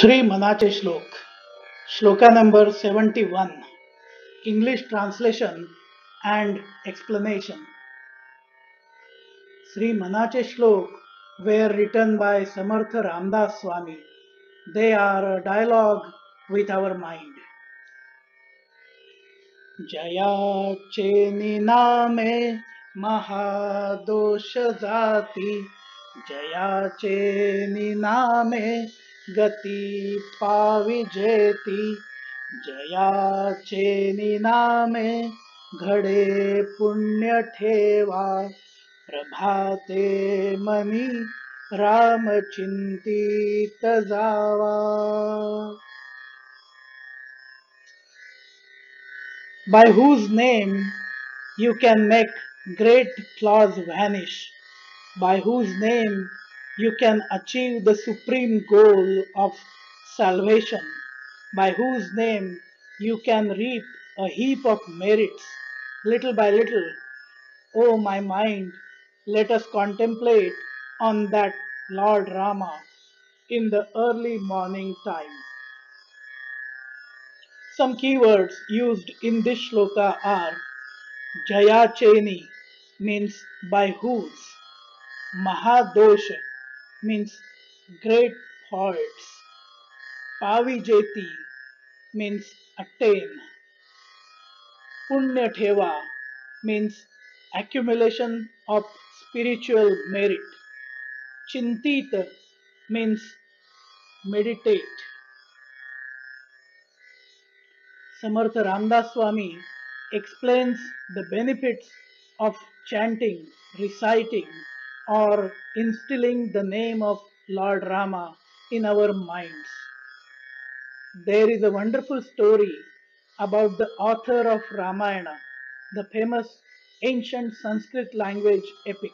श्री मनाचे श्लोक shloka number 71 English translation and explanation. Sri Manache Shlok were written by Samartha Ramdas Swami. They are a dialogue with our mind. जयाचे निनामे महादोष जाती, जयाचे निनामे गती पाविजेती, जयाचे निनामे घडे पुण्य ठेवा, प्रभाते मनी राम चिंतित जावा. By whose name you can make great flaws vanish, by whose name you can achieve the supreme goal of salvation, by whose name you can reap a heap of merits little by little. O my mind, let us contemplate on that Lord Rama in the early morning time. Some keywords used in this shloka are Jayacheni means by whose, Mahadosha means great faults, Pavijeti means attain, Punya Theva means accumulation of spiritual merit, Chintita means meditate. Samartha Ramdas Swami explains the benefits of chanting, reciting, or instilling the name of Lord Rama in our minds. There is a wonderful story about the author of Ramayana, the famous ancient Sanskrit language epic.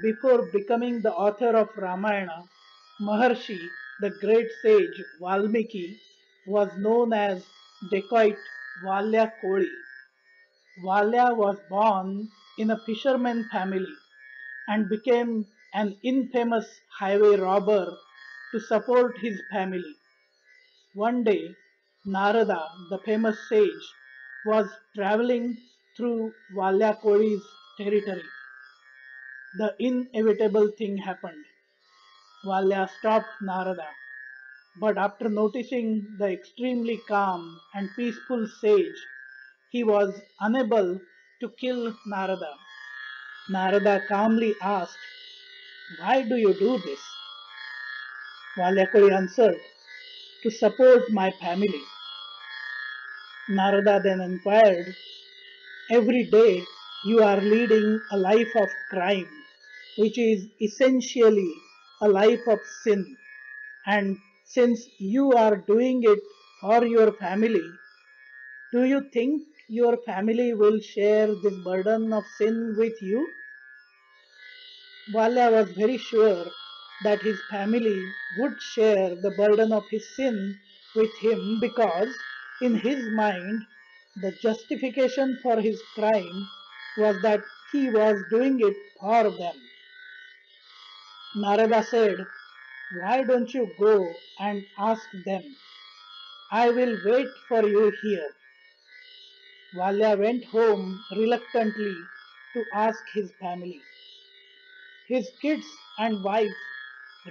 Before becoming the author of Ramayana, Maharshi, the great sage Valmiki, was known as dacoit Valya Koli. Valya was born in a fisherman family and became an infamous highway robber to support his family. One day, Narada, the famous sage, was traveling through Valya Koli's territory. The inevitable thing happened. Valya stopped Narada, but after noticing the extremely calm and peaceful sage, he was unable to kill Narada. Narada calmly asked, "Why do you do this?" Valyakoli answered, "To support my family." Narada then inquired, "Every day you are leading a life of crime, which is essentially a life of sin. And since you are doing it for your family, do you think your family will share this burden of sin with you?" Valya was very sure that his family would share the burden of his sin with him because, in his mind, the justification for his crime was that he was doing it for them. Narada said, "Why don't you go and ask them? I will wait for you here." Valya went home reluctantly to ask his family. His kids and wife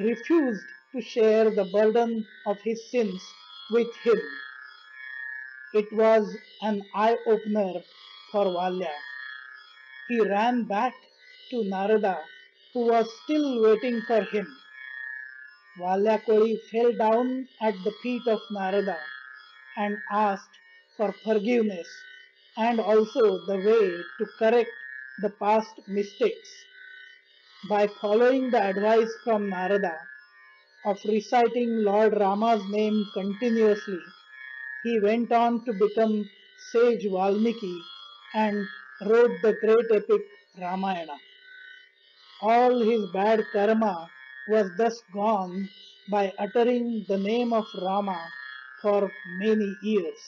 refused to share the burden of his sins with him. It was an eye-opener for Valya. He ran back to Narada, who was still waiting for him. Valyakoli fell down at the feet of Narada and asked for forgiveness and also the way to correct the past mistakes. By following the advice from Narada of reciting Lord Rama's name continuously, he went on to become sage Valmiki and wrote the great epic Ramayana. All his bad karma was thus gone by uttering the name of Rama for many years.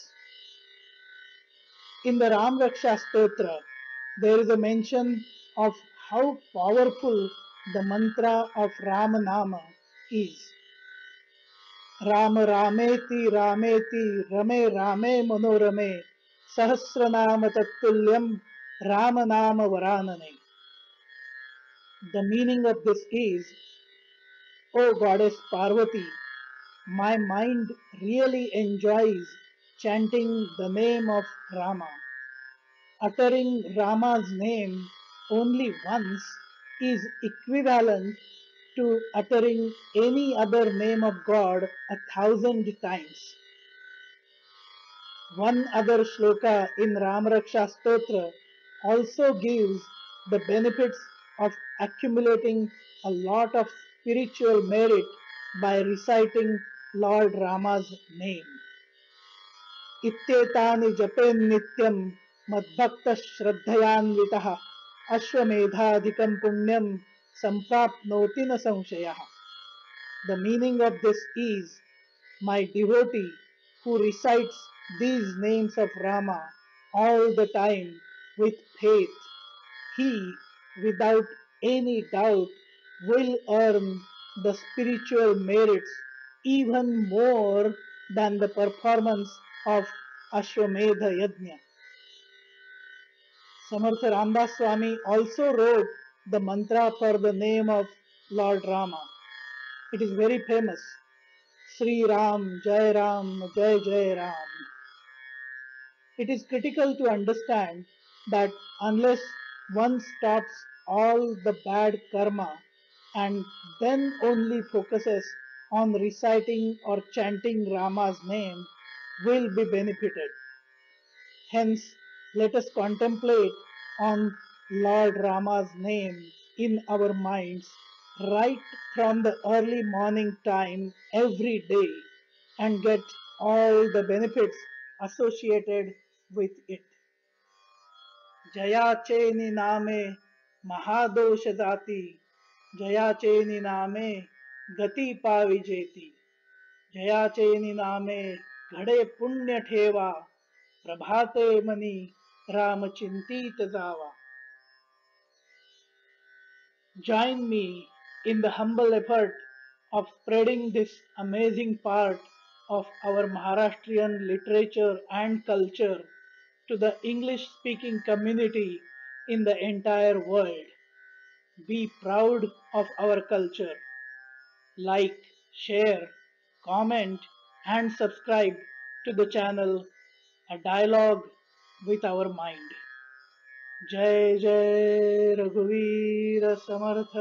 In the Ram Raksha Stotra, there is a mention of how powerful the mantra of Ramanama is. Ram रामेति रामेति रमे रामे मनोरमे सहस्रनाम तत्तुल्यम राम नाम वरानने. The meaning of this is, O goddess Parvati, my mind really enjoys chanting the name of Rama. Uttering Rama's name only once is equivalent to uttering any other name of God 1,000 times. One other shloka in Ramaraksha Stotra also gives the benefits of accumulating a lot of spiritual merit by reciting Lord Rama's name. इत्येतानि Japan नित्यं मद्भक्तः श्रद्धयान्वितः अश्वमेधाधिकं पुण्यं सम्प्राप्नोति न संशयः. The meaning of this is, my devotee who recites these names of Rama all the time with faith, he, without any doubt, will earn the spiritual merits even more than the performance of Ashwamedha Yajna. Samartha Ramdas Swami also wrote the mantra for the name of Lord Rama. It is very famous. Sri Ram, Jai Ram, Jai Jai Ram. It is critical to understand that unless one stops all the bad karma and then only focuses on reciting or chanting Rama's name, will be benefited. Hence, let us contemplate on Lord Rama's name in our minds right from the early morning time every day and get all the benefits associated with it. जयाचेनि नामे महादोष जाति जयाचेनि नामे गति पाविजेती जयाचेनि नामे घडे पुण्य ठेवा प्रभाते money Ram चिंतित जावा. Join me in the humble effort of spreading this amazing part of our Maharashtrian literature and culture to the English speaking community in the entire world. Be proud of our culture. Like, share, comment, and subscribe to the channel A Dialogue with Our Mind. जय जय रघुवीर समर्थ.